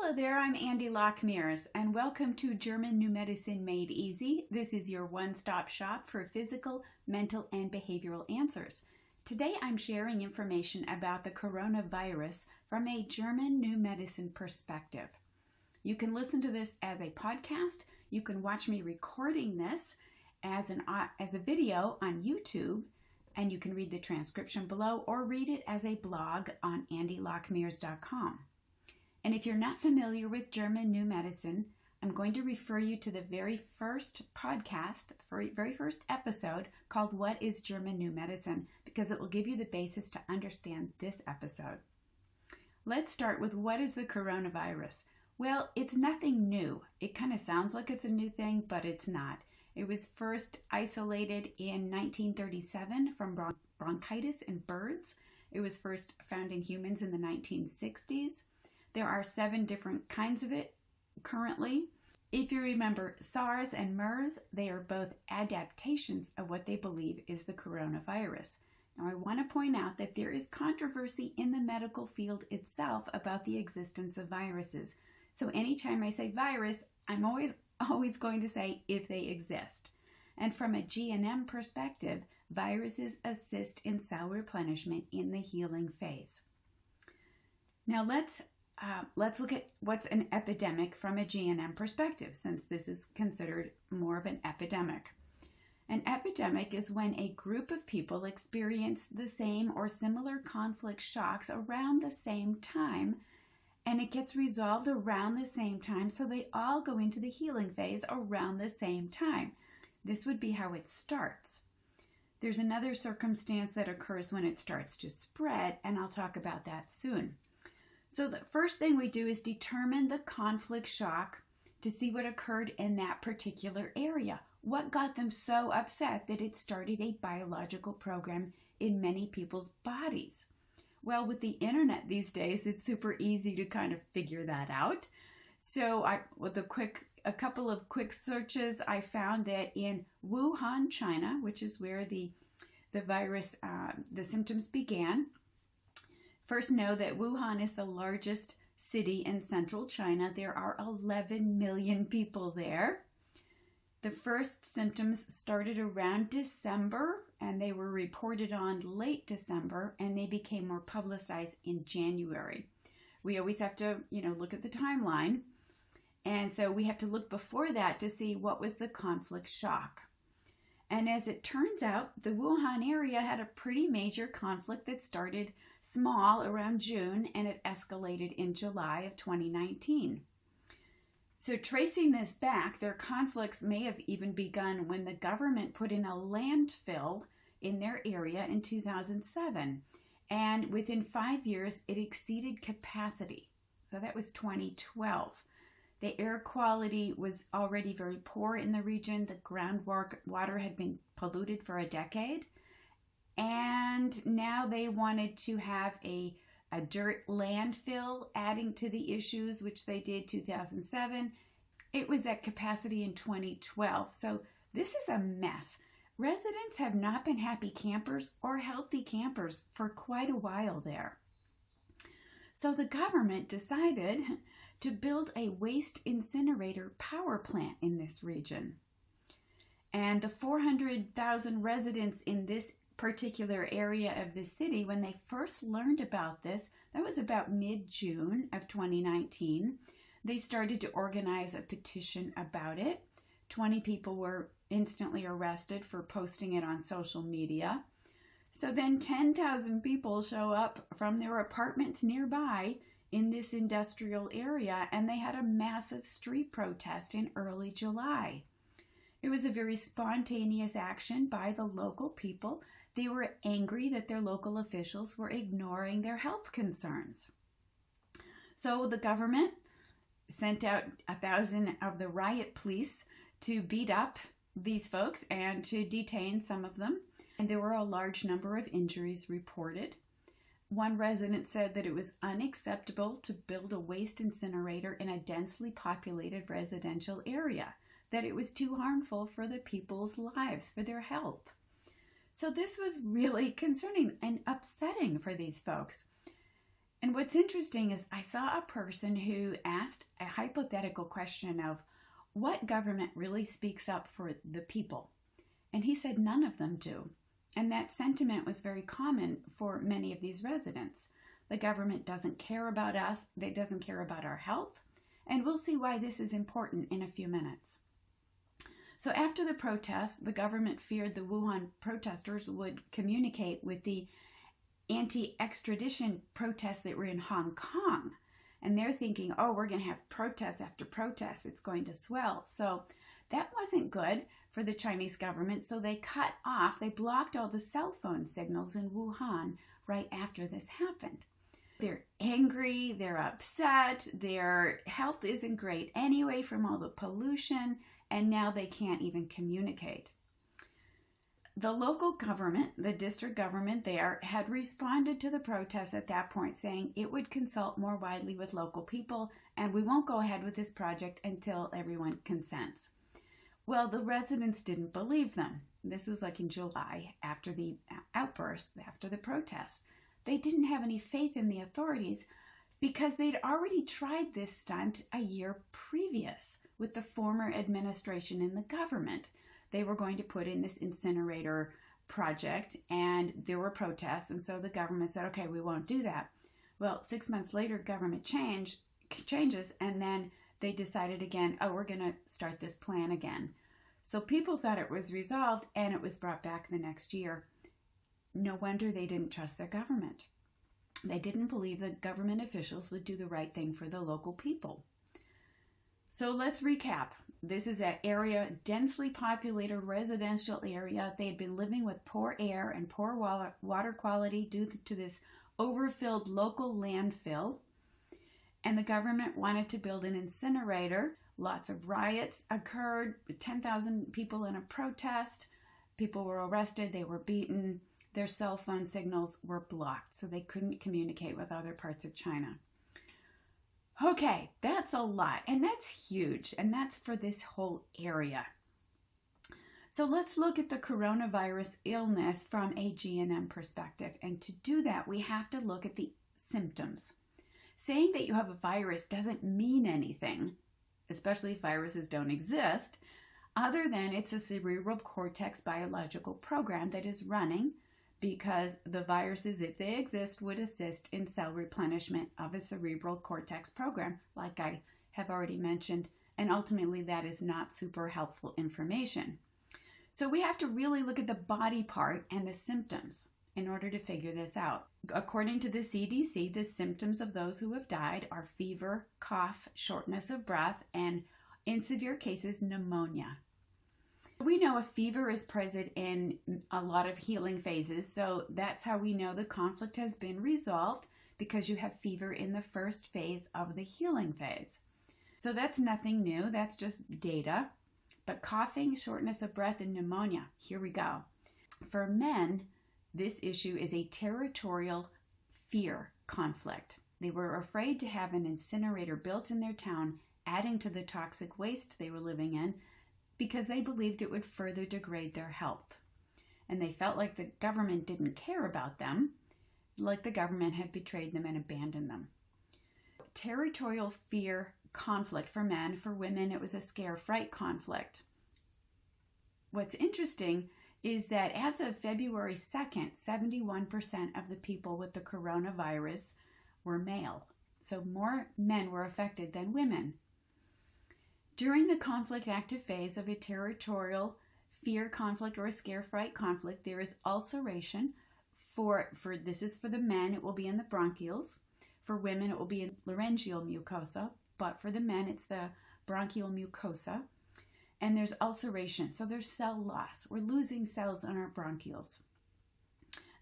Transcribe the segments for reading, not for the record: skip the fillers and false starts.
Hello there, I'm Andi Locke Mears, and welcome to German New Medicine Made Easy. This is your one-stop shop for physical, mental, and behavioral answers. Today I'm sharing information about the coronavirus from a German New Medicine perspective. You can listen to this as a podcast. You can watch me recording this as a video on YouTube, and you can read the transcription below or read it as a blog on andilockemears.com. And if you're not familiar with German New Medicine, I'm going to refer you to the very first podcast, the very first episode called What is German New Medicine? Because it will give you the basis to understand this episode. Let's start with what is the coronavirus? Well, it's nothing new. It kind of sounds like it's a new thing, but it's not. It was first isolated in 1937 from bronchitis in birds. It was first found in humans in the 1960s. There are 7 different kinds of it currently. If you remember SARS and MERS, they are both adaptations of what they believe is the coronavirus. Now, I want to point out that there is controversy in the medical field itself about the existence of viruses. So anytime I say virus, I'm always going to say if they exist. And from a G&M perspective, viruses assist in cell replenishment in the healing phase. Now let's look at what's an epidemic from a G&M perspective, since this is considered more of an epidemic. An epidemic is when a group of people experience the same or similar conflict shocks around the same time, and it gets resolved around the same time, so they all go into the healing phase around the same time. This would be how it starts. There's another circumstance that occurs when it starts to spread, and I'll talk about that soon. So the first thing we do is determine the conflict shock to see what occurred in that particular area. What got them so upset that it started a biological program in many people's bodies? Well, with the internet these days, it's super easy to kind of figure that out. So with a couple of quick searches, I found that in Wuhan, China, which is where the virus, the symptoms began. First, know that Wuhan is the largest city in central China. There are 11 million people there. The first symptoms started around December, and they were reported on late December, and they became more publicized in January. We always have to, look at the timeline. And so we have to look before that to see what was the conflict shock. And as it turns out, the Wuhan area had a pretty major conflict that started small around June, and it escalated in July of 2019. So tracing this back, their conflicts may have even begun when the government put in a landfill in their area in 2007. And within 5 years, it exceeded capacity. So that was 2012. The air quality was already very poor in the region. The groundwater had been polluted for a decade. And now they wanted to have a dirt landfill, adding to the issues, which they did 2007. It was at capacity in 2012. So this is a mess. Residents have not been happy campers or healthy campers for quite a while there. So the government decided to build a waste incinerator power plant in this region. And the 400,000 residents in this particular area of the city, when they first learned about this, that was about mid-June of 2019, they started to organize a petition about it. 20 people were instantly arrested for posting it on social media. So then 10,000 people show up from their apartments nearby in this industrial area, and they had a massive street protest in early July. It was a very spontaneous action by the local people. They were angry that their local officials were ignoring their health concerns. So the government sent out 1,000 of the riot police to beat up these folks and to detain some of them. And there were a large number of injuries reported. One resident said that it was unacceptable to build a waste incinerator in a densely populated residential area, that it was too harmful for the people's lives, for their health. So this was really concerning and upsetting for these folks. And what's interesting is I saw a person who asked a hypothetical question of what government really speaks up for the people. And he said none of them do. And that sentiment was very common for many of these residents. The government doesn't care about us, it doesn't care about our health, and we'll see why this is important in a few minutes. So after the protests, the government feared the Wuhan protesters would communicate with the anti-extradition protests that were in Hong Kong. And they're thinking, oh, we're going to have protest after protest. It's going to swell. So that wasn't good for the Chinese government. So they blocked all the cell phone signals in Wuhan right after this happened. They're angry, they're upset, their health isn't great anyway from all the pollution, and now they can't even communicate. The local government, the district government there, had responded to the protests at that point saying it would consult more widely with local people and we won't go ahead with this project until everyone consents. Well, the residents didn't believe them. This was like in July after the outburst, after the protests. They didn't have any faith in the authorities because they'd already tried this stunt a year previous with the former administration in the government. They were going to put in this incinerator project and there were protests, and so the government said, okay, we won't do that. Well, 6 months later, government changes, and then they decided again, oh, we're going to start this plan again. So people thought it was resolved and it was brought back the next year. No wonder they didn't trust their government. They didn't believe that government officials would do the right thing for the local people. So let's recap. This is an area, densely populated residential area. They had been living with poor air and poor water quality due to this overfilled local landfill. And the government wanted to build an incinerator. Lots of riots occurred, 10,000 people in a protest. People were arrested, they were beaten. Their cell phone signals were blocked, so they couldn't communicate with other parts of China. Okay, that's a lot, and that's huge, and that's for this whole area. So let's look at the coronavirus illness from a GNM perspective, and to do that, we have to look at the symptoms. Saying that you have a virus doesn't mean anything, especially if viruses don't exist, other than it's a cerebral cortex biological program that is running because the viruses, if they exist, would assist in cell replenishment of a cerebral cortex program, like I have already mentioned, and ultimately that is not super helpful information. So we have to really look at the body part and the symptoms in order to figure this out. According to the CDC, the symptoms of those who have died are fever, cough, shortness of breath, and in severe cases, pneumonia. We know a fever is present in a lot of healing phases, so that's how we know the conflict has been resolved, because you have fever in the first phase of the healing phase. So that's nothing new, that's just data. But coughing, shortness of breath, and pneumonia, here we go. For men, this issue is a territorial fear conflict. They were afraid to have an incinerator built in their town, adding to the toxic waste they were living in, because they believed it would further degrade their health. And they felt like the government didn't care about them, like the government had betrayed them and abandoned them. Territorial fear conflict for men. For women, it was a scare-fright conflict. What's interesting is that as of February 2nd, 71% of the people with the coronavirus were male. So more men were affected than women. During the conflict active phase of a territorial fear conflict or a scare-fright conflict, there is ulceration. This is for the men, it will be in the bronchioles. For women, it will be in laryngeal mucosa, but for the men, it's the bronchial mucosa. And there's ulceration, so there's cell loss. We're losing cells on our bronchioles.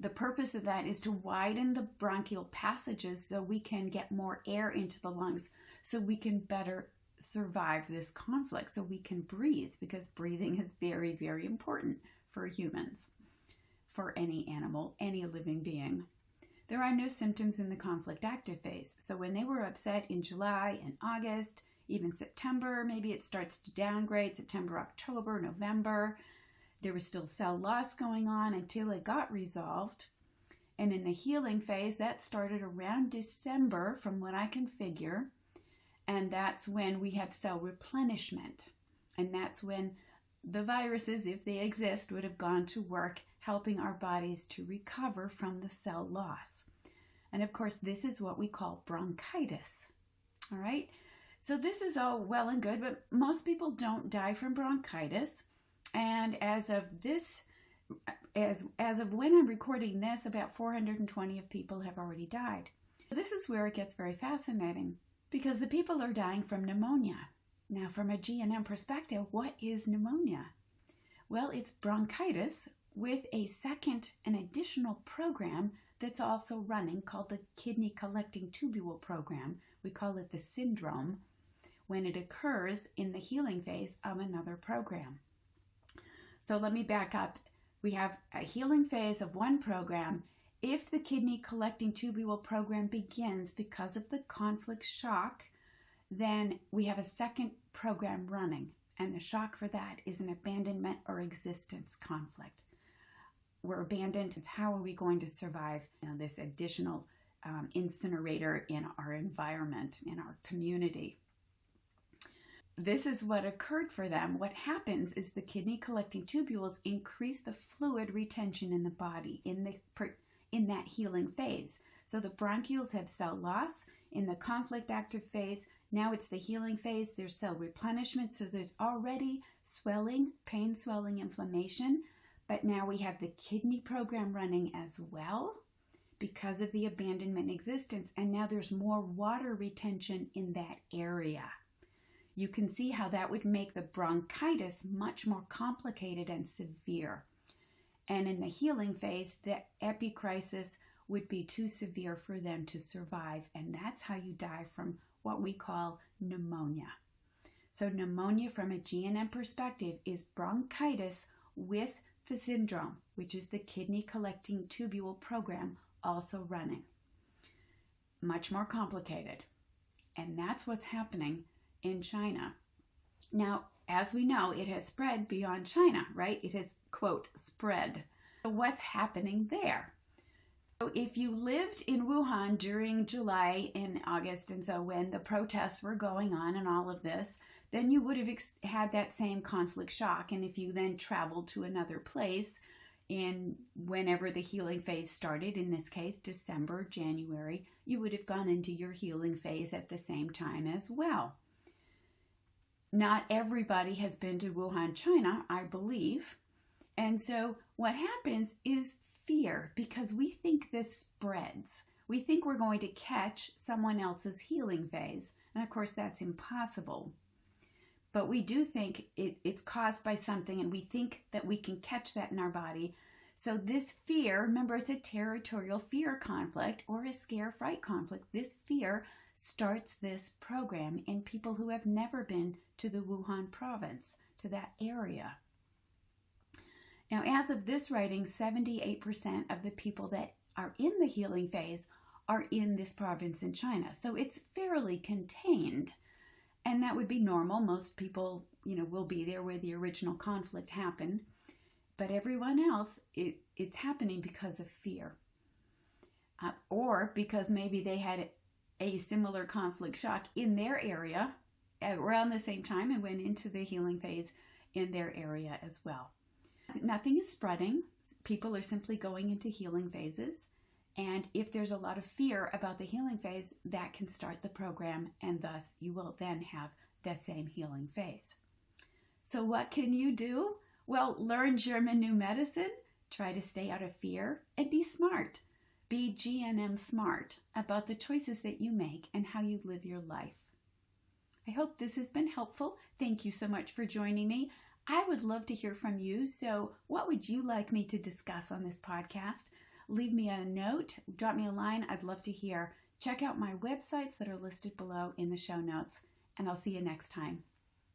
The purpose of that is to widen the bronchial passages so we can get more air into the lungs, so we can better survive this conflict, so we can breathe, because breathing is very, very important for humans, for any animal, any living being. There are no symptoms in the conflict active phase. So when they were upset in July and August, even September, maybe it starts to downgrade, September, October, November, there was still cell loss going on until it got resolved. And in the healing phase, that started around December, from what I can figure. And that's when we have cell replenishment. And that's when the viruses, if they exist, would have gone to work helping our bodies to recover from the cell loss. And of course, this is what we call bronchitis. All right. So this is all well and good, but most people don't die from bronchitis. And as of when I'm recording this, about 420 of people have already died. This is where it gets very fascinating, because the people are dying from pneumonia. Now, from a G&M perspective, what is pneumonia? Well, it's bronchitis with an additional program that's also running called the kidney collecting tubule program. We call it the syndrome, when it occurs in the healing phase of another program. So let me back up. We have a healing phase of one program. If the kidney collecting tubule program begins because of the conflict shock, then we have a second program running. And the shock for that is an abandonment or existence conflict. We're abandoned. It's how are we going to survive this additional incinerator in our environment, in our community. This is what occurred for them. What happens is the kidney collecting tubules increase the fluid retention in the body in that healing phase. So the bronchioles have cell loss in the conflict active phase. Now it's the healing phase. There's cell replenishment. So there's already swelling, pain, swelling, inflammation. But now we have the kidney program running as well because of the abandonment existence. And now there's more water retention in that area. You can see how that would make the bronchitis much more complicated and severe. And in the healing phase, the epicrisis would be too severe for them to survive. And that's how you die from what we call pneumonia. So pneumonia from a G&M perspective is bronchitis with the syndrome, which is the kidney collecting tubule program also running. Much more complicated. And that's what's happening in China. Now, as we know, it has spread beyond China, right? It has, quote, spread. So what's happening there? So if you lived in Wuhan during July and August, and so when the protests were going on and all of this, then you would have had that same conflict shock. And if you then traveled to another place in whenever the healing phase started, in this case, December, January, you would have gone into your healing phase at the same time as well. Not everybody has been to Wuhan, China, I believe. And so what happens is fear, because we think this spreads. We think we're going to catch someone else's healing phase. And of course, that's impossible. But we do think it's caused by something, and we think that we can catch that in our body. So this fear, remember, it's a territorial fear conflict or a scare-fright conflict. This fear starts this program in people who have never been to the Wuhan province, to that area. Now, as of this writing, 78% of the people that are in the healing phase are in this province in China. So it's fairly contained. And that would be normal. Most people, will be there where the original conflict happened. But everyone else, it's happening because of fear. Or because maybe they had a similar conflict shock in their area around the same time and went into the healing phase in their area as well. Nothing is spreading. People are simply going into healing phases. And if there's a lot of fear about the healing phase, that can start the program, and thus you will then have that same healing phase. So what can you do? Well, learn German new medicine, try to stay out of fear, and be smart. Be G&M smart about the choices that you make and how you live your life. I hope this has been helpful. Thank you so much for joining me. I would love to hear from you. So what would you like me to discuss on this podcast? Leave me a note, drop me a line. I'd love to hear. Check out my websites that are listed below in the show notes, and I'll see you next time.